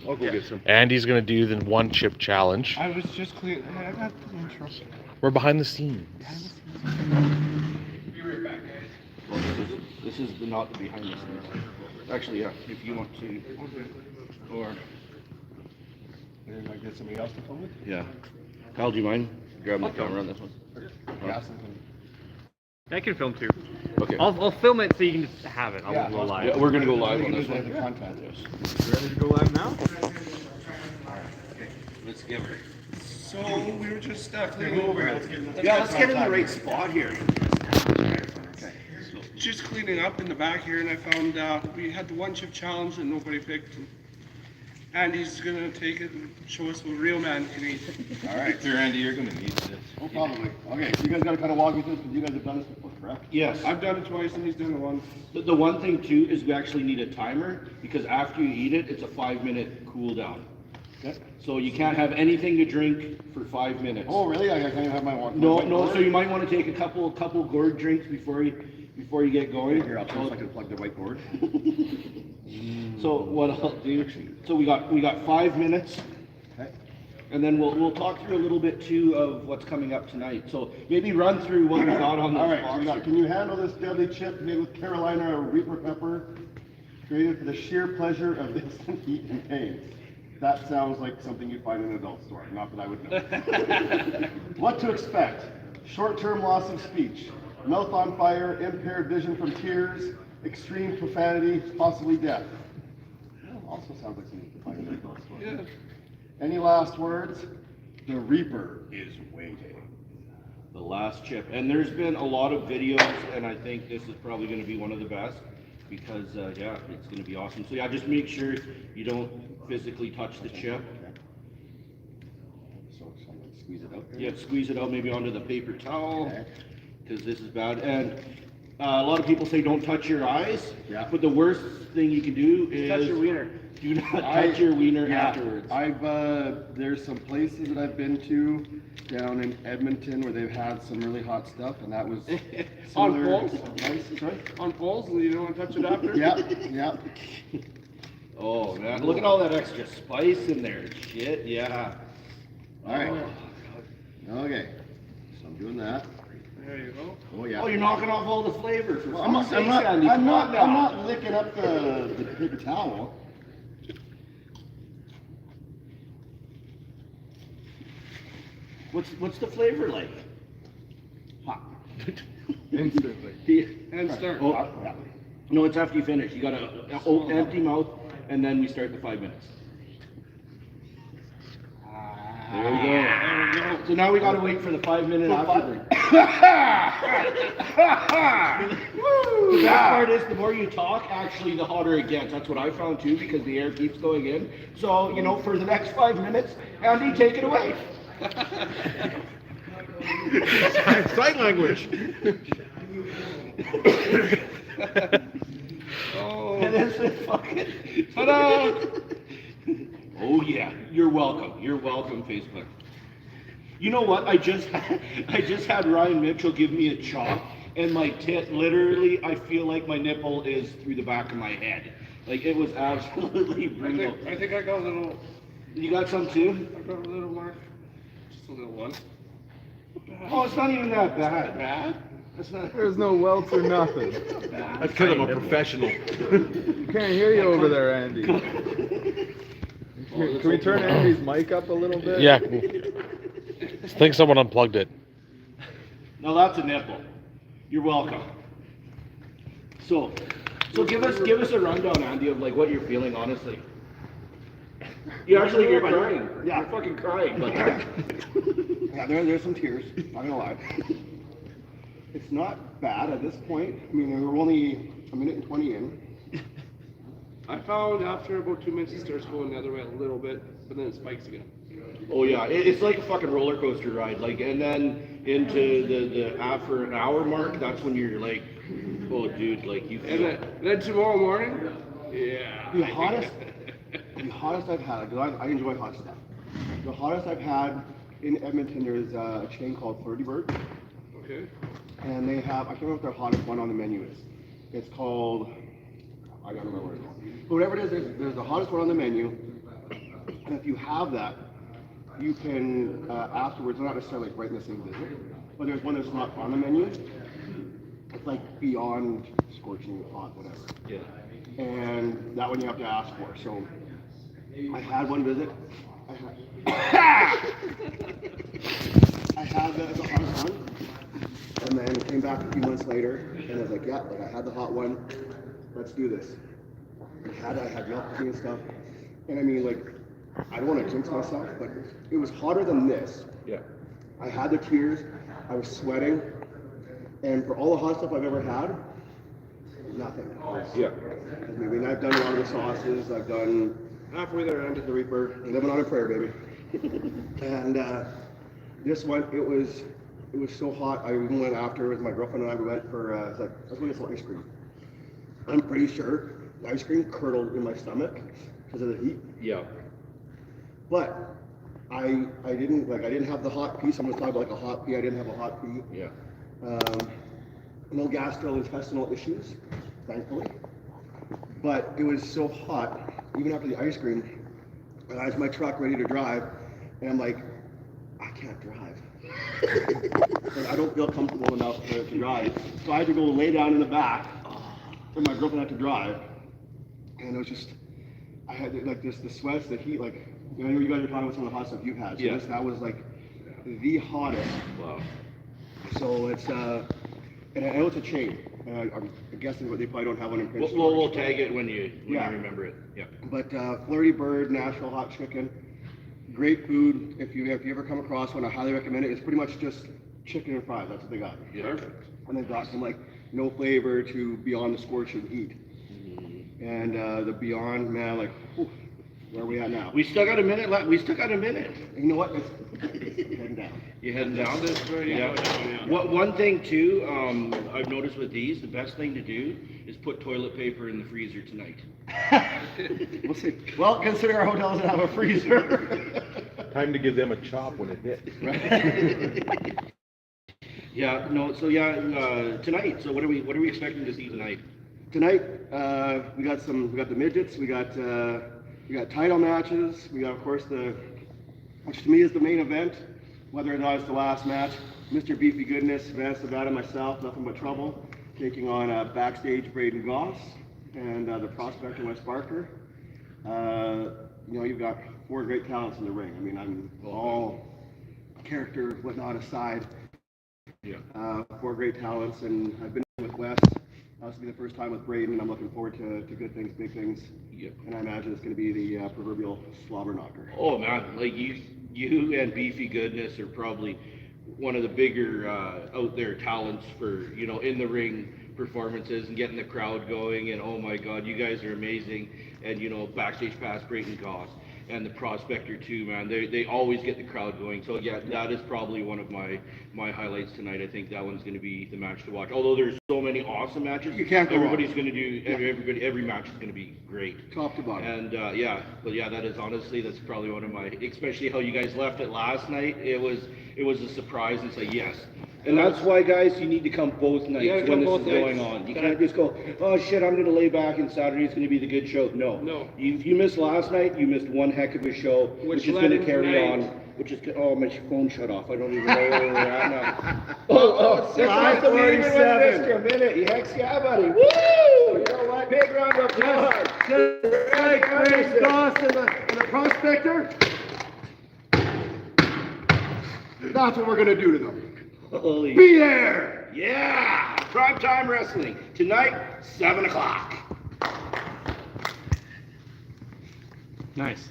I'll go get some. Andy's gonna do the 1 chip challenge. I was just clean. I got the intro. We're behind the scenes. Be right back, guys. Well, this is not the behind the scenes. Actually, yeah, if you want to. Or, And I get somebody else to film it? yeah. Kyle, do you mind grabbing the camera on this one? Yeah. I can film too. Okay. I'll film it so you can just have it. I won't go live. Yeah, we're going to go live on this The one. content. Yes. Ready to go live now? Let's give her. So we were just cleaning over here. Yeah, let's get in the right spot here. Just cleaning up in the back here, and I found we had the 1 chip challenge that nobody picked. And he's gonna take it and show us what a real man can eat. All right, sir, Andy, you're gonna need this. Oh, probably. Okay, so you guys gotta kind of walk me through this because you guys have done this before, correct? Yes. I've done it twice, and he's done it once. The one thing too is we actually need a timer because after you eat it, it's a 5-minute cool down. Okay. So you can't have anything to drink for 5 minutes. Oh, really? I can't even have my one. No. So you might want to take a couple gourd drinks before you get going. Here, I'll try if I can plug the whiteboard. So what I'll do, so we got 5 minutes, Okay. and then we'll talk through a little bit too of what's coming up tonight. So maybe run through what we got on the All right, box. so we got, can you handle this deadly chip made with Carolina Reaper pepper, created for the sheer pleasure of instant heat and pain? That sounds like something you'd find in an adult store, not that I would know. What to expect? Short-term loss of speech, mouth on fire, impaired vision from tears, extreme profanity, possibly death. Well, also sounds like something you could find in an adult store. Yeah. Any last words? The Reaper is waiting. The last chip, and there's been a lot of videos, and I think this is probably going to be one of the best because yeah, it's going to be awesome. So yeah, just make sure you don't physically touch the chip. So someone squeeze it out there. Yeah, squeeze it out maybe onto the paper towel Okay. because this is bad. And a lot of people say don't touch your eyes. Yeah. But the worst thing you can do is Touch your wiener. do not touch your wiener Yeah, afterwards. I've there's some places that I've been to down in Edmonton where they've had some really hot stuff, and that was On similar poles? advice, right? On poles, and you don't want to touch it after? Yeah. Oh man, look at all that extra spice in there. Shit, yeah. All right. Okay. So I'm doing that. There you go. Oh yeah. Oh, you're knocking off all the flavor. For I'm not, fuck's I'm sake, not, Andy, I'm come not, on I'm now. not licking up the paper towel. What's the flavor like? Hot. Instantly. And start. Oh, Yeah. no, it's after you finish. You got to empty mouth, and then we start the 5 minutes. There we go. So now we got to wait for the 5-minute after. The best part is the more you talk, actually, the hotter it gets. That's what I found too, because the air keeps going in. So, you know, for the next 5 minutes, Andy, take it away. Sign language. And then say, fucking, ta-da! Oh yeah, you're welcome. You're welcome, Facebook. You know what? I just had Ryan Mitchell give me a chop, and my tit, literally, I feel like my nipple is through the back of my head. Like it was absolutely brutal. I think I got a little. You got some too? I got a little mark. Just a little one. Oh, it's not even that bad. Bad? It's not. There's no welts or nothing. That's because I'm a professional. You can't hear you over there, Andy. Can we turn Andy's mic up a little bit? Yeah. I think someone unplugged it. No, that's a nipple. You're welcome. So give us a rundown, Andy, of like what you're feeling, honestly. You're crying. Yeah. You're fucking crying. Like, Yeah, there's some tears, not gonna lie. It's not bad at this point. I mean, we're only a minute and 20 in. I found after about 2 minutes it starts going the other way a little bit, but then it spikes again. oh yeah, it's like a fucking roller coaster ride. Like, and then into the after an hour mark, that's when you're like, oh dude, like you And feel. then tomorrow morning, yeah. The hottest I've had, because I enjoy hot stuff. The hottest I've had in Edmonton, there's a chain called 30 Bird, Okay. and they have, I can't remember what their hottest one on the menu is. It's called, I don't remember what it's called. But whatever it is, there's the hottest one on the menu, have that, you can afterwards, not necessarily like right in the same visit, but there's one that's not on the menu. It's like beyond scorching hot, whatever. Yeah. And that one you have to ask for. So I had one visit. I had that as a hot one, and then came back a few months later, and I was like, yeah, like I had the hot one. Let's do this. I had milk tea and stuff, and I mean, like, I don't want to jinx myself, but it was hotter than this. Yeah. I had the tears. I was sweating, and for all the hot stuff I've ever had, nothing. Yeah. I mean, I've done a lot of the sauces. I've done halfway there. I did the Reaper. I'm living on a prayer, baby. And this one, it was so hot. I even went after with my girlfriend and I. We went for let's go get some ice cream. I'm pretty sure the ice cream curdled in my stomach because of the heat. Yeah. But I didn't have the hot pea. Someone was talking about like a hot pea. I didn't have a hot pea. Yeah. No gastrointestinal issues, thankfully. But it was so hot, even after the ice cream, and I was in my truck ready to drive, and I'm like, I can't drive. And I don't feel comfortable enough to drive. So I had to go lay down in the back, and my girlfriend had to drive. And it was just, I had like the sweats, the heat, like, you know, you guys are talking about some of the hot stuff you've had. So Yeah. that was like the hottest. Wow. So it's, and I know it's a chain. I'm guessing they probably don't have one in Prince We'll tag it when you Yeah. remember it. Yeah. But Flirty Bird, Nashville hot chicken, great food. If you ever come across one, I highly recommend it. It's pretty much just chicken and fries. That's what they got. Yeah. Perfect. And they got some like no flavor to beyond the scorching heat. And the beyond, man, like, whew, where are we at now? We still got a minute left. We still got a minute. You know what? It's heading down. You heading down this way? Yeah. One thing too, I've noticed with these, the best thing to do is put toilet paper in the freezer tonight. We'll see. Well, consider our hotel doesn't have a freezer. Time to give them a chop when it hits. Yeah. No. So yeah. Tonight. So what are we expecting to see tonight? Tonight, we got the midgets, we got title matches, we got, of course, which to me is the main event, whether or not it's the last match. Mr. Beefy Goodness, Vance Nevada, myself, Nothing But Trouble, taking on backstage Braden Goss and the prospector Wes Barker. You know, you've got 4 great talents in the ring. I mean, I'm all character, whatnot aside. Yeah. 4 great talents, and I've been with Wes. This will be the first time with Braden, and I'm looking forward to good things, big things. Yep. And I imagine it's going to be the proverbial slobber knocker. Oh man, like you and Beefy Goodness are probably one of the bigger out there talents for, you know, in the ring performances and getting the crowd going. And oh my God, you guys are amazing. And you know, backstage pass Brayton Goss and the prospector too, man. They always get the crowd going. So yeah, that is probably one of my highlights tonight. I think that one's going to be the match to watch. Although there's so many awesome matches, You can't go everybody's wrong. going to do every match is going to be great. Top to bottom. And yeah, but yeah, that is honestly, that's probably one of my, especially how you guys left it last night. It was a surprise and say yes. And that's why, guys, you need to come both nights gotta when come this both is nights. going on. You can't just go, oh shit, I'm gonna lay back and Saturday's gonna be the good show. No. No. If you missed last night, you missed one heck of a show, which is led gonna into carry tonight. on. Which is, oh, my phone shut off. I don't even know where we're at now. Oh, 5:47. For a minute. Heck yeah, buddy. Woo! You know what? Big round of applause. Like Braden Goss and the prospector. That's what we're going to do to them. Holy. Be there! Yeah! Primetime wrestling. Tonight, 7 o'clock. Nice.